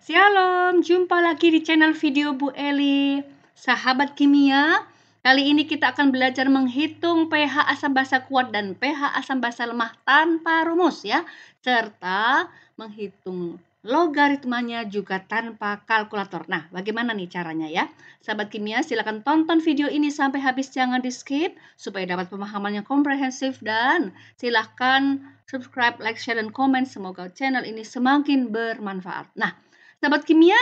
Shalom, jumpa lagi di channel video Bu Eli. Sahabat kimia, kali ini kita akan belajar menghitung pH asam basa kuat dan pH asam basa lemah tanpa rumus ya, serta menghitung logaritmanya juga tanpa kalkulator. Nah, bagaimana nih caranya ya? Sahabat kimia, silakan tonton video ini sampai habis, jangan di-skip supaya dapat pemahaman yang komprehensif, dan silahkan subscribe, like, share, dan komen. Semoga channel ini semakin bermanfaat. Nah, sahabat kimia,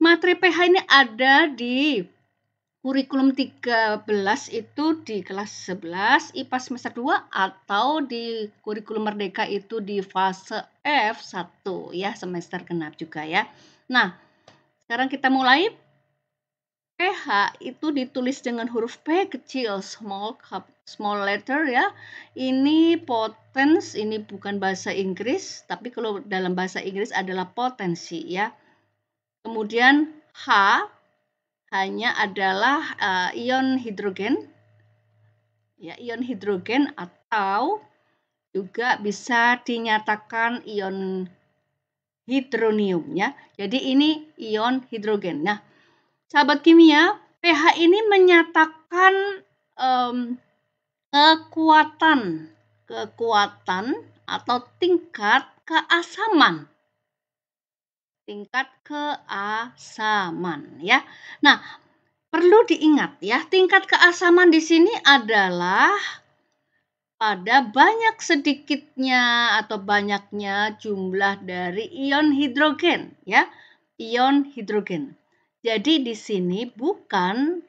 materi pH ini ada di kurikulum 13 itu di kelas 11 IPA semester 2, atau di kurikulum Merdeka itu di fase F1 ya, semester genap juga ya. Nah, sekarang kita mulai. pH itu ditulis dengan huruf P kecil, small letter ya. Ini potens, ini bukan bahasa Inggris, tapi kalau dalam bahasa Inggris adalah potensi ya. Kemudian H hanya adalah ion hidrogen, ya, ion hidrogen, atau juga bisa dinyatakan ion hidronium ya. Jadi ini ion hidrogen. Nah, sahabat kimia, pH ini menyatakan kekuatan atau tingkat keasaman. Tingkat keasaman ya. Nah, perlu diingat ya, tingkat keasaman di sini adalah pada banyak sedikitnya atau banyaknya jumlah dari ion hidrogen ya, ion hidrogen. Jadi di sini bukan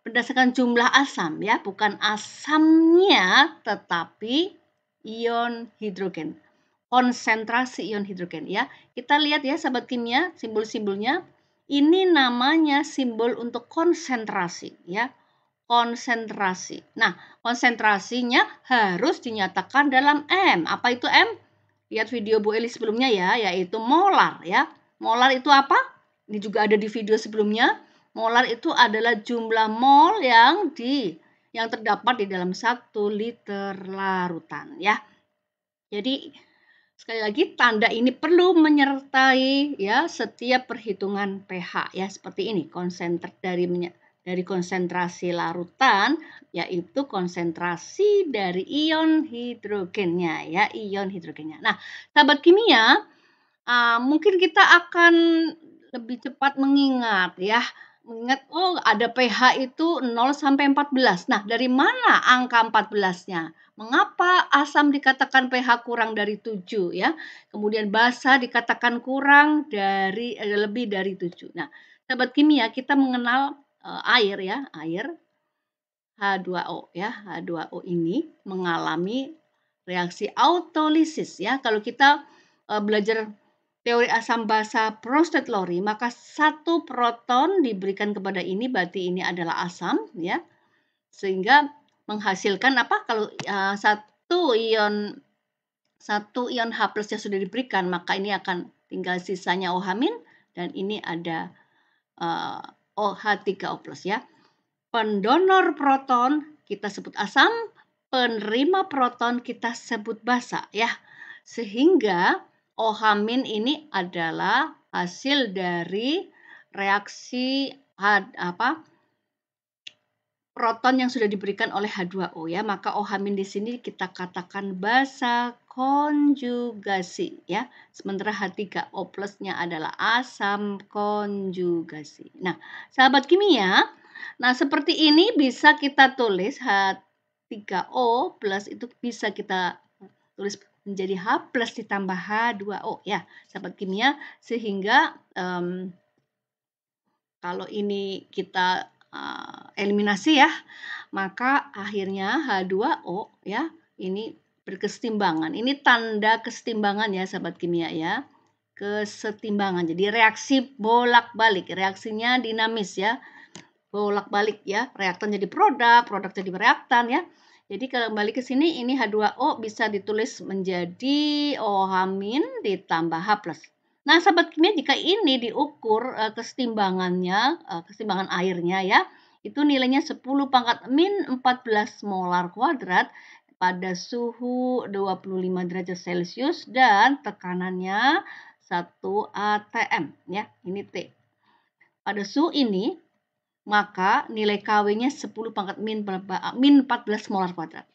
berdasarkan jumlah asam ya, bukan asamnya, tetapi ion hidrogen. Konsentrasi ion hidrogen ya. Kita lihat ya sahabat kimia, simbol-simbolnya. Ini namanya simbol untuk konsentrasi ya. Konsentrasi. Nah, konsentrasinya harus dinyatakan dalam M. Apa itu M? Lihat video Bu Eli sebelumnya ya, yaitu molar ya. Molar itu apa? Ini juga ada di video sebelumnya. Molar itu adalah jumlah mol yang terdapat di dalam 1 liter larutan ya. Jadi sekali lagi, tanda ini perlu menyertai ya setiap perhitungan pH ya, seperti ini. Dari konsentrasi larutan, yaitu konsentrasi dari ion hidrogennya ya, ion hidrogennya. Nah, sahabat kimia, mungkin kita akan lebih cepat mengingat ya. Oh, ada pH itu 0 sampai 14. Nah, dari mana angka 14-nya? Mengapa asam dikatakan pH kurang dari 7 ya? Kemudian basa dikatakan kurang dari lebih dari 7. Nah, sahabat kimia, kita mengenal air ya, air H2O ya. H2O ini mengalami reaksi autolisis ya. Kalau kita belajar teori asam basa Bronsted-Lowry, maka satu proton diberikan kepada ini, berarti ini adalah asam ya. Sehingga menghasilkan apa? Kalau satu ion H plus yang sudah diberikan, maka ini akan tinggal sisanya OH- dan ini ada OH3O plus ya. Pendonor proton kita sebut asam, penerima proton kita sebut basa ya. Sehingga OH- ini adalah hasil dari reaksi proton yang sudah diberikan oleh H2O ya. Maka OH- di sini kita katakan basa konjugasi ya. Sementara H3O plusnya adalah asam konjugasi. Nah, sahabat kimia, nah seperti ini bisa kita tulis H3O plus itu bisa kita tulis menjadi H plus ditambah H2O ya, sahabat kimia. Sehingga kalau ini kita eliminasi ya, maka akhirnya H2O ya, ini berkesetimbangan. Ini tanda kesetimbangan ya sahabat kimia ya, kesetimbangan. Jadi reaksi bolak-balik, reaksinya dinamis ya, bolak-balik ya, reaktan jadi produk jadi reaktan ya. Jadi kembali ke sini, ini H2O bisa ditulis menjadi OH- ditambah H+. Nah, sahabat kimia, jika ini diukur kesetimbangannya, kesetimbangan airnya ya, itu nilainya 10 pangkat min 14 molar kuadrat pada suhu 25 derajat Celcius dan tekanannya 1 atm ya. Ini T. Pada suhu ini maka nilai Kw-nya 10 pangkat min 14 molar kuadrat.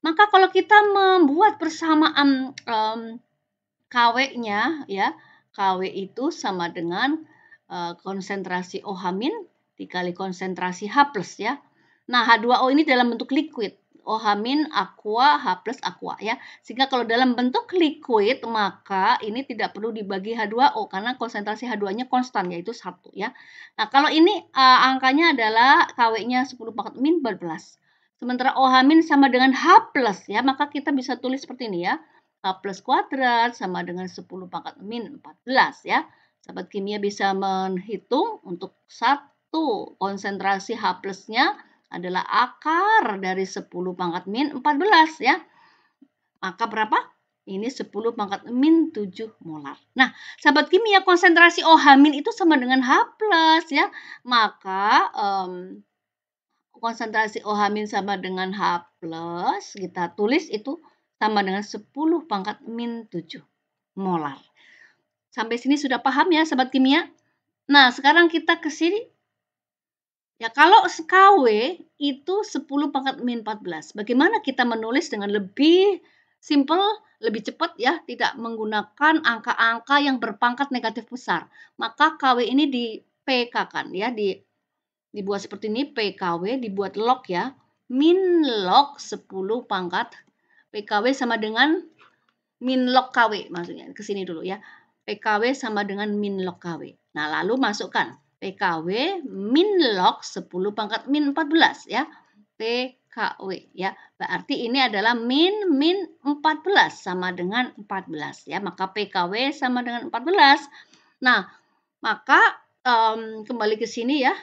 Maka kalau kita membuat persamaan Kw-nya ya, Kw itu sama dengan konsentrasi OH- dikali konsentrasi H+ ya. Nah, H2O ini dalam bentuk liquid. OH- aqua, H+ aqua ya. Sehingga kalau dalam bentuk liquid maka ini tidak perlu dibagi H2O karena konsentrasi H2-nya konstan yaitu 1 ya. Nah, kalau ini angkanya adalah Kw-nya 10 pangkat min 14. Sementara OH- sama dengan H+ ya, maka kita bisa tulis seperti ini ya. H+ kuadrat sama dengan 10 pangkat min 14 ya. Sahabat kimia bisa menghitung untuk satu konsentrasi H+-nya adalah akar dari 10 pangkat min 14 ya. Maka berapa? Ini 10 pangkat min 7 molar. Nah, sahabat kimia konsentrasi OH- itu sama dengan H+ ya. Maka konsentrasi OH- sama dengan H+, kita tulis itu sama dengan 10 pangkat min 7 molar. Sampai sini sudah paham ya sahabat kimia? Nah, sekarang kita ke sini. Ya, kalau Kw itu 10 pangkat min 14. Bagaimana kita menulis dengan lebih simple, lebih cepat ya, tidak menggunakan angka-angka yang berpangkat negatif besar. Maka Kw ini di PK-kan ya, dibuat seperti ini, PKW dibuat log ya. Min log 10 pangkat PKW sama dengan min log KW, maksudnya ke sini dulu ya. PKW sama dengan min log KW. Nah, lalu masukkan PKW min log 10 pangkat min 14 ya. PKW ya. Berarti ini adalah min 14 sama dengan 14 ya. Maka PKW sama dengan 14. Nah, maka kembali ke sini ya.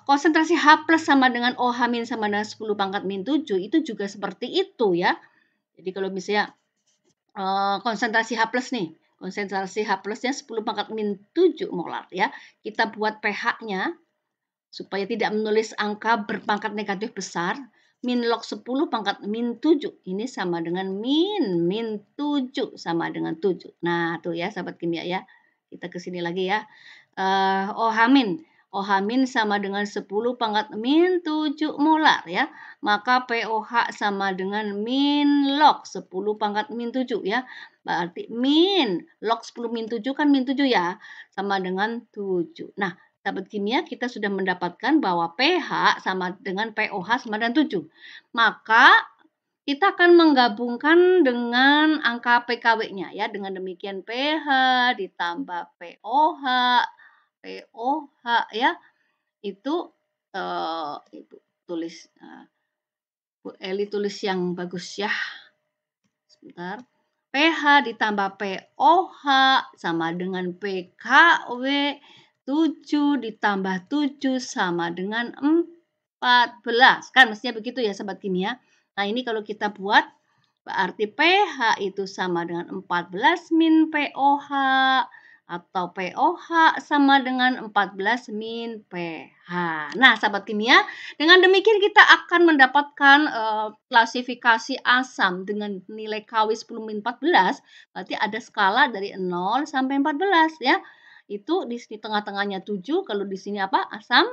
Konsentrasi H+ sama dengan OH- sama dengan 10 pangkat min 7 itu juga seperti itu ya. Jadi kalau misalnya konsentrasi H+ nih, konsentrasi H+-nya 10 pangkat min 7 molar ya. Kita buat pH-nya supaya tidak menulis angka berpangkat negatif besar. Min log 10 pangkat min 7 ini sama dengan min 7 sama dengan 7. Nah, tuh ya sahabat kimia ya. Kita ke sini lagi ya. OH- OH- sama dengan 10 pangkat min 7 molar ya. Maka POH sama dengan min log 10 pangkat min 7 ya. Berarti min log 10 min 7 kan min 7 ya. Sama dengan 7. Nah, sahabat kimia kita sudah mendapatkan bahwa pH sama dengan POH sama dengan 7. Maka kita akan menggabungkan dengan angka PKW-nya ya. Dengan demikian pH ditambah POH ya, itu Ibu tulis, Bu Eli tulis yang bagus ya. Sebentar. pH ditambah POH sama dengan PKW 7 ditambah 7 sama dengan 14. Kan mestinya begitu ya sahabat kimia. Nah, ini kalau kita buat berarti pH itu sama dengan 14 min POH atau POH sama dengan 14 min pH. Nah, sahabat kimia, dengan demikian kita akan mendapatkan klasifikasi asam dengan nilai Kw 10 min 14, berarti ada skala dari 0 sampai 14 ya. Itu di sini tengah-tengahnya 7, kalau di sini apa? Asam.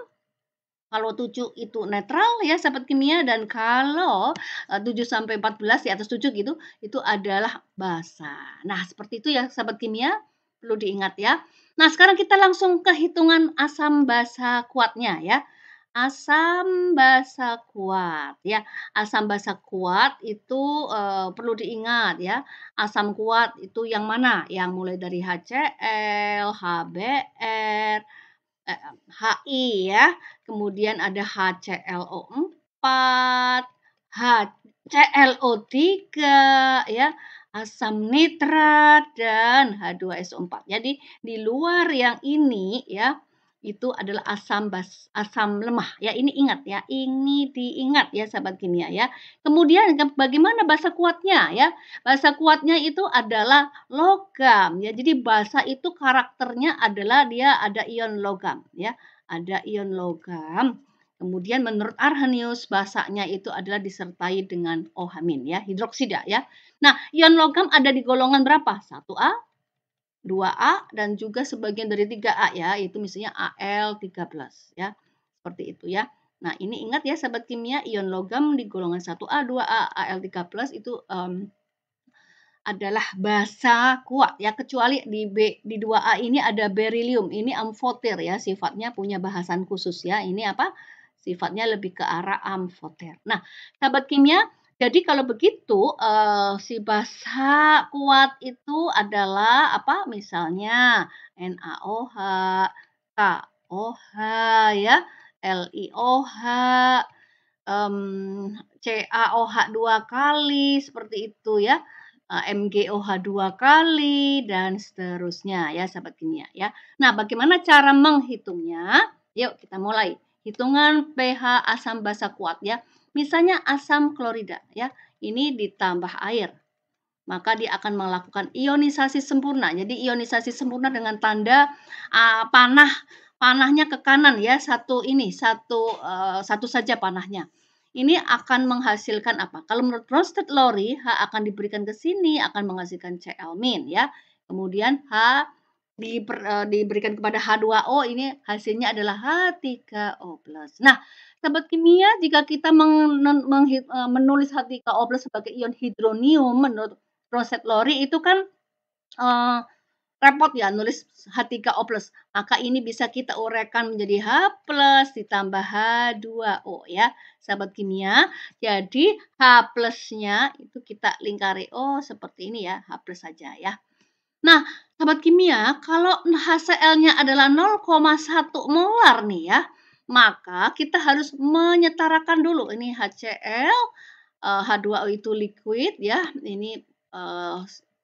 Kalau 7 itu netral ya sahabat kimia, dan kalau 7 sampai 14 di atas 7 gitu, itu adalah basa. Nah, seperti itu ya sahabat kimia, perlu diingat ya. Nah, sekarang kita langsung ke hitungan asam basa kuatnya ya. Asam basa kuat ya. Asam basa kuat itu perlu diingat ya. Asam kuat itu yang mana? Yang mulai dari HCl, HBr, HI ya, kemudian ada HClO4, HClO3 ya, asam nitrat dan H2SO4. Jadi di luar yang ini ya, itu adalah asam lemah ya. Ini ingat ya, ini diingat ya sahabat kimia ya. Kemudian bagaimana basa kuatnya ya? Basa kuatnya itu adalah logam ya. Jadi basa itu karakternya adalah dia ada ion logam ya. Ada ion logam. Kemudian menurut Arrhenius basanya itu adalah disertai dengan OH- ya, hidroksida ya. Nah, ion logam ada di golongan berapa? 1A, 2A dan juga sebagian dari 3A ya, itu misalnya Al13 ya. Seperti itu ya. Nah, ini ingat ya sahabat kimia, ion logam di golongan 1A, 2A, Al3+ itu adalah basa kuat ya, kecuali di 2A ini ada berilium. Ini amfoter ya, sifatnya punya bahasan khusus ya. Ini apa? Sifatnya lebih ke arah amfoter. Nah, sahabat kimia, jadi kalau begitu si basa kuat itu adalah apa? Misalnya NaOH, KOH ya, LiOH, CaOH 2 kali seperti itu ya. MgOH 2 kali dan seterusnya ya sahabat kimia ya. Nah, bagaimana cara menghitungnya? Yuk kita mulai. Hitungan pH asam basa kuat ya. Misalnya asam klorida ya. Ini ditambah air. Maka dia akan melakukan ionisasi sempurna. Jadi ionisasi sempurna dengan tanda panahnya ke kanan ya. Satu saja panahnya. Ini akan menghasilkan apa? Kalau menurut Bronsted-Lowry, H akan diberikan ke sini akan menghasilkan Cl- ya. Kemudian H diberikan kepada H2O, ini hasilnya adalah H3O+. Nah, sahabat kimia, jika kita menulis H3O+ sebagai ion hidronium menurut Bronsted-Lowry itu kan repot ya nulis H3O+. Maka ini bisa kita uraikan menjadi H+ ditambah H2O ya, sahabat kimia. Jadi H+-nya itu kita lingkari seperti ini ya, H+ saja ya. Nah, sahabat kimia, kalau HCl-nya adalah 0,1 molar nih ya, maka kita harus menyetarakan dulu. Ini HCl, H2O itu liquid ya. Ini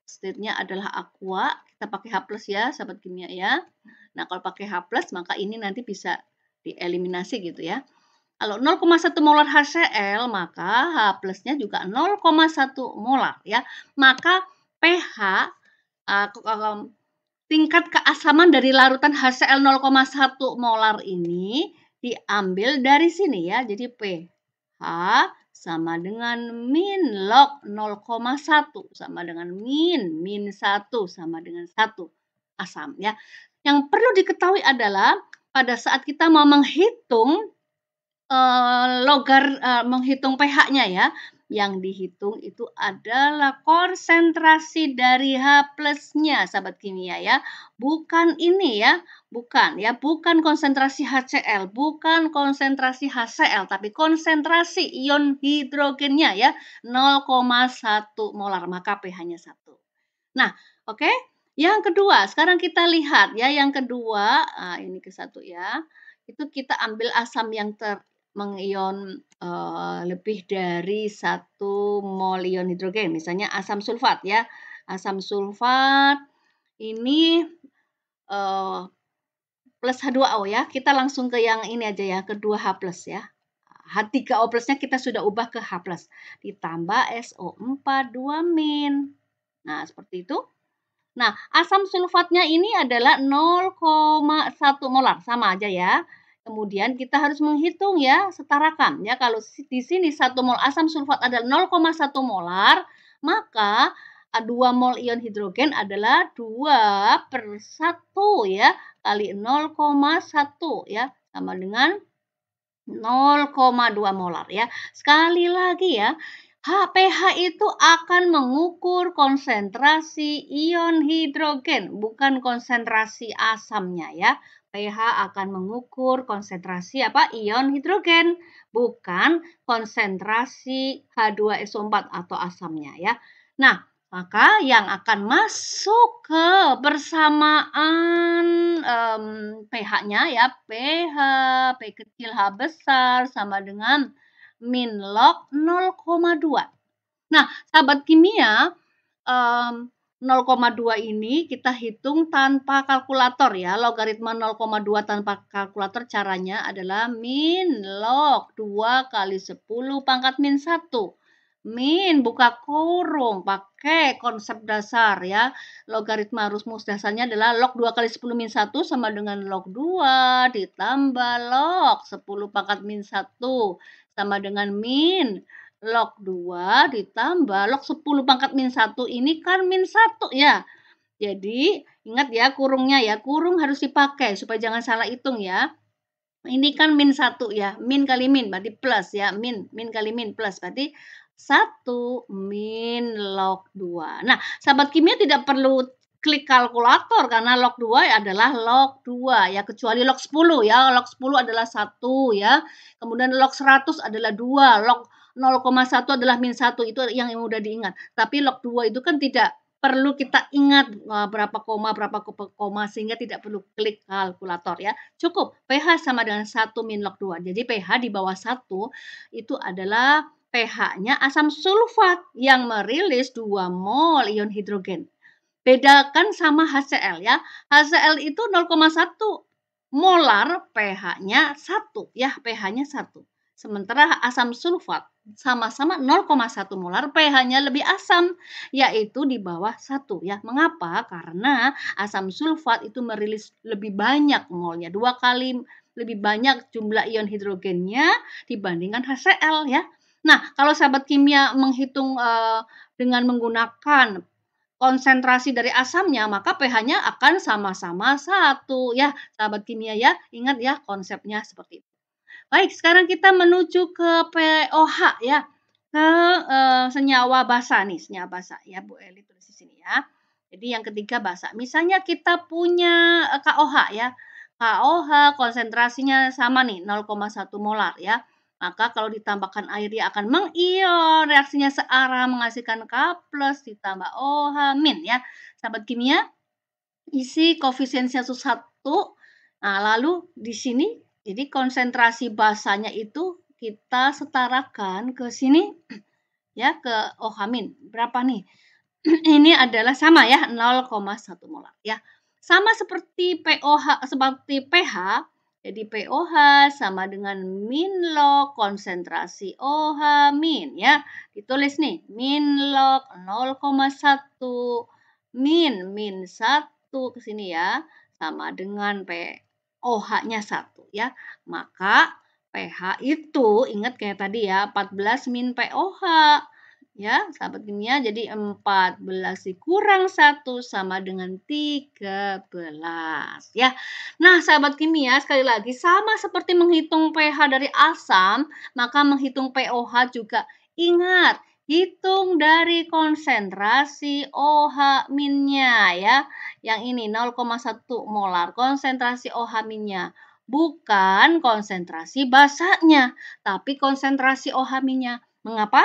state-nya adalah aqua, kita pakai H+ ya, sahabat kimia ya. Nah, kalau pakai H+, maka ini nanti bisa dieliminasi gitu ya. Kalau 0,1 molar HCl, maka H+-nya juga 0,1 molar ya. Maka pH tingkat keasaman dari larutan HCl 0,1 molar ini diambil dari sini ya. Jadi pH sama dengan min log 0,1 sama dengan min 1 sama dengan 1 asam ya. Yang perlu diketahui adalah pada saat kita mau menghitung menghitung pH-nya ya, yang dihitung itu adalah konsentrasi dari H+-nya sahabat kimia ya. Bukan ini ya, bukan konsentrasi HCl, bukan konsentrasi HCl, tapi konsentrasi ion hidrogennya ya, 0,1 molar, maka pH-nya 1. Nah, oke. Yang kedua, sekarang kita lihat ya, yang kedua, ini ke 1 ya. Itu kita ambil asam yang mengion lebih dari 1 mol ion hidrogen, misalnya asam sulfat ya. Asam sulfat ini plus H2O ya. Kita langsung ke yang ini aja ya, kedua H+ ya. H3O+-nya kita sudah ubah ke H+. Ditambah SO4 2-. Nah, seperti itu. Nah, asam sulfatnya ini adalah 0,1 molar, sama aja ya. Kemudian kita harus menghitung ya, setarakan ya. Kalau di sini 1 mol asam sulfat adalah 0,1 molar, maka 2 mol ion hidrogen adalah 2/1 ya, kali 0,1 ya, sama dengan 0,2 molar ya. Sekali lagi ya, pH itu akan mengukur konsentrasi ion hidrogen, bukan konsentrasi asamnya ya. pH akan mengukur konsentrasi ion hidrogen, bukan konsentrasi H2SO4 atau asamnya ya. Nah, maka yang akan masuk ke bersamaan pH-nya ya, P kecil H besar sama dengan min log 0,2. Nah, sahabat kimia, 0,2 ini kita hitung tanpa kalkulator ya. Logaritma 0,2 tanpa kalkulator caranya adalah min log 2 kali 10 pangkat min 1. Min buka kurung, pakai konsep dasar ya. Logaritma rumus dasarnya adalah log 2 kali 10 min 1 sama dengan log 2 ditambah log 10 pangkat min 1 sama dengan min log 2 ditambah log 10 pangkat min 1 ini kan min 1 ya. Jadi Ingat ya kurungnya ya, kurung harus dipakai supaya jangan salah hitung ya. Ini kan min 1 ya, min kali min berarti plus ya, min kali min plus berarti 1 min log 2. Nah, sahabat kimia tidak perlu klik kalkulator karena log 2 adalah log 2 ya, kecuali log 10 ya, log 10 adalah 1 ya, kemudian log 100 adalah 2, log 0,1 adalah min 1, itu yang mudah diingat. Tapi log 2 itu kan tidak perlu kita ingat berapa koma sehingga tidak perlu klik kalkulator ya. Cukup pH sama dengan 1 min log 2. Jadi pH di bawah 1 itu adalah pH-nya asam sulfat yang merilis 2 mol ion hidrogen. Bedakan sama HCl ya. HCl itu 0,1 molar, pH-nya 1 ya, pH-nya 1. Sementara asam sulfat sama-sama 0,1 molar, pH-nya lebih asam, yaitu di bawah 1 ya. Mengapa? Karena asam sulfat itu merilis lebih banyak molnya, 2 kali lebih banyak jumlah ion hidrogennya dibandingkan HCl ya. Nah, kalau sahabat kimia menghitung dengan menggunakan konsentrasi dari asamnya, maka pH-nya akan sama-sama 1 ya, sahabat kimia ya. Ingat ya konsepnya seperti itu. Baik, sekarang kita menuju ke POH ya, ke senyawa basa nih, senyawa basa ya, Bu Eli tulis di sini ya. Jadi yang ketiga basa. Misalnya kita punya KOH ya. KOH konsentrasinya sama nih 0,1 molar ya. Maka kalau ditambahkan air dia akan mengion, reaksinya searah menghasilkan K+ ditambah OH- ya. Sahabat kimia, isi koefisiennya 1. Nah, lalu di sini jadi konsentrasi basanya itu kita setarakan ke sini ya ke OH-. Berapa nih? Ini adalah sama ya 0,1 molar ya. Sama seperti POH seperti pH. Jadi POH sama dengan min log konsentrasi OH- ya. Ditulis nih min log 0,1 min 1 ke sini ya sama dengan POH-nya 1 ya. Maka pH itu ingat kayak tadi ya 14 min POH. Ya, sahabat kimia, jadi 14 dikurang 1 sama dengan 13 ya. Nah, sahabat kimia, sekali lagi sama seperti menghitung pH dari asam, maka menghitung POH juga ingat, hitung dari konsentrasi OH-nya ya. Yang ini 0,1 molar konsentrasi OH-nya. Bukan konsentrasi basanya, tapi konsentrasi OH-nya. Mengapa?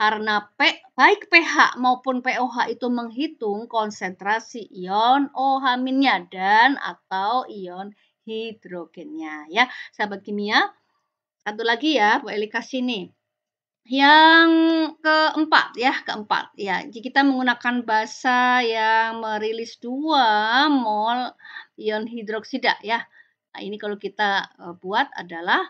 Karena baik pH maupun POH itu menghitung konsentrasi ion OH-nya dan atau ion hidrogennya ya. Sahabat kimia, satu lagi ya Bu Eli kasih nih. Yang keempat ya, jika kita menggunakan basa yang merilis 2 mol ion hidroksida ya. Nah, ini kalau kita buat adalah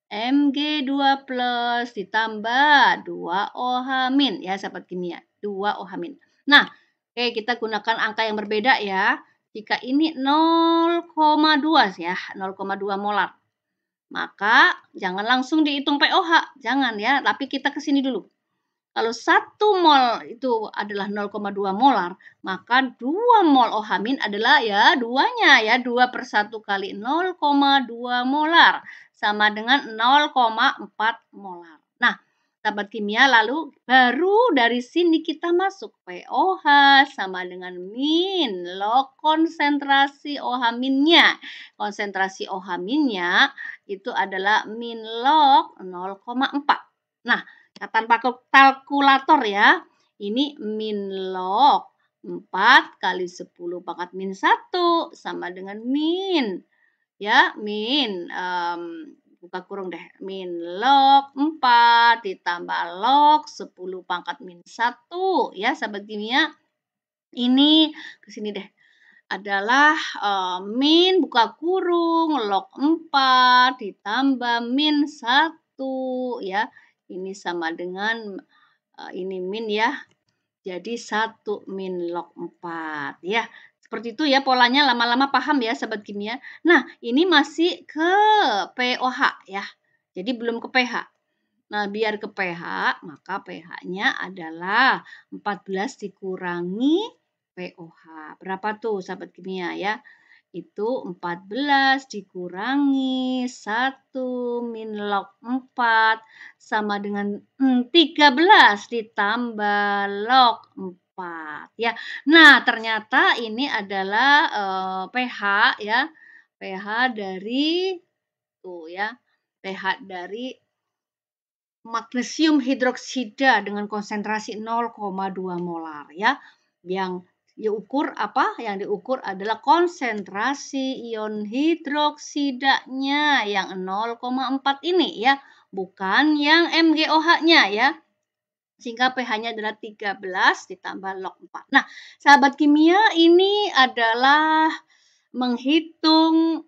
Mg2 plus ditambah 2OH- ya sahabat kimia, 2OH-. Nah, oke kita gunakan angka yang berbeda ya. Jika ini 0,2 ya, 0,2 molar. Maka jangan langsung dihitung POH, jangan ya, tapi kita ke sini dulu. Kalau 1 mol itu adalah 0,2 molar, maka 2 mol OH- adalah ya duanya ya, 2/1 kali 0,2 molar sama dengan 0,4 molar. Nah, sahabat kimia lalu baru dari sini kita masuk POH sama dengan min log konsentrasi OH-nya. Konsentrasi OH-nya itu adalah min log 0,4. Nah, tanpa kalkulator ya. Ini min log 4 kali 10 pangkat min 1 sama dengan min ya, buka kurung deh, min log 4 ditambah log 10 pangkat min 1 ya sahabat kimia. Ini ke sini deh adalah min buka kurung log 4 ditambah min 1 ya. Ini sama dengan ini min ya. Jadi 1 min log 4 ya. Seperti itu ya polanya, lama-lama paham ya sahabat kimia. Nah, ini masih ke POH ya. Jadi belum ke pH. Nah, biar ke pH, maka pH-nya adalah 14 dikurangi pOH. Berapa tuh sahabat kimia ya? Itu 14 dikurangi 1 min log 4 sama dengan 13 ditambah log 4 ya. Nah, ternyata ini adalah pH ya. pH dari tuh ya. pH dari magnesium hidroksida dengan konsentrasi 0,2 molar ya. Yang diukur apa? Yang diukur adalah konsentrasi ion hidroksidanya yang 0,4 ini ya, bukan yang MgOH-nya ya. Sehingga pH-nya adalah 13 ditambah log 4. Nah, sahabat kimia ini adalah menghitung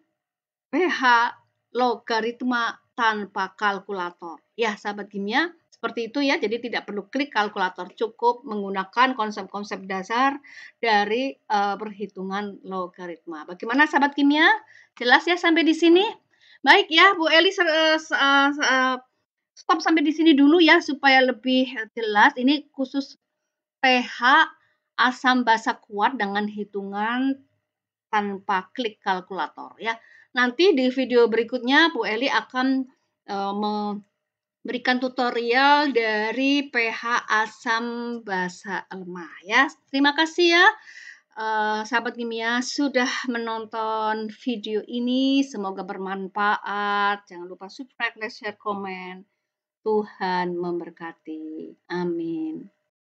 pH logaritma tanpa kalkulator. Ya, sahabat kimia, seperti itu ya. Jadi tidak perlu klik kalkulator, cukup menggunakan konsep-konsep dasar dari perhitungan logaritma. Bagaimana sahabat kimia? Jelas ya sampai di sini? Baik ya, Bu Eli stop sampai di sini dulu ya supaya lebih jelas. Ini khusus pH asam basa kuat dengan hitungan tanpa klik kalkulator ya. Nanti di video berikutnya Bu Eli akan memberikan tutorial dari pH asam basa lemah ya. Terima kasih ya sahabat kimia sudah menonton video ini. Semoga bermanfaat. Jangan lupa subscribe, like, share, komen. Tuhan memberkati. Amin.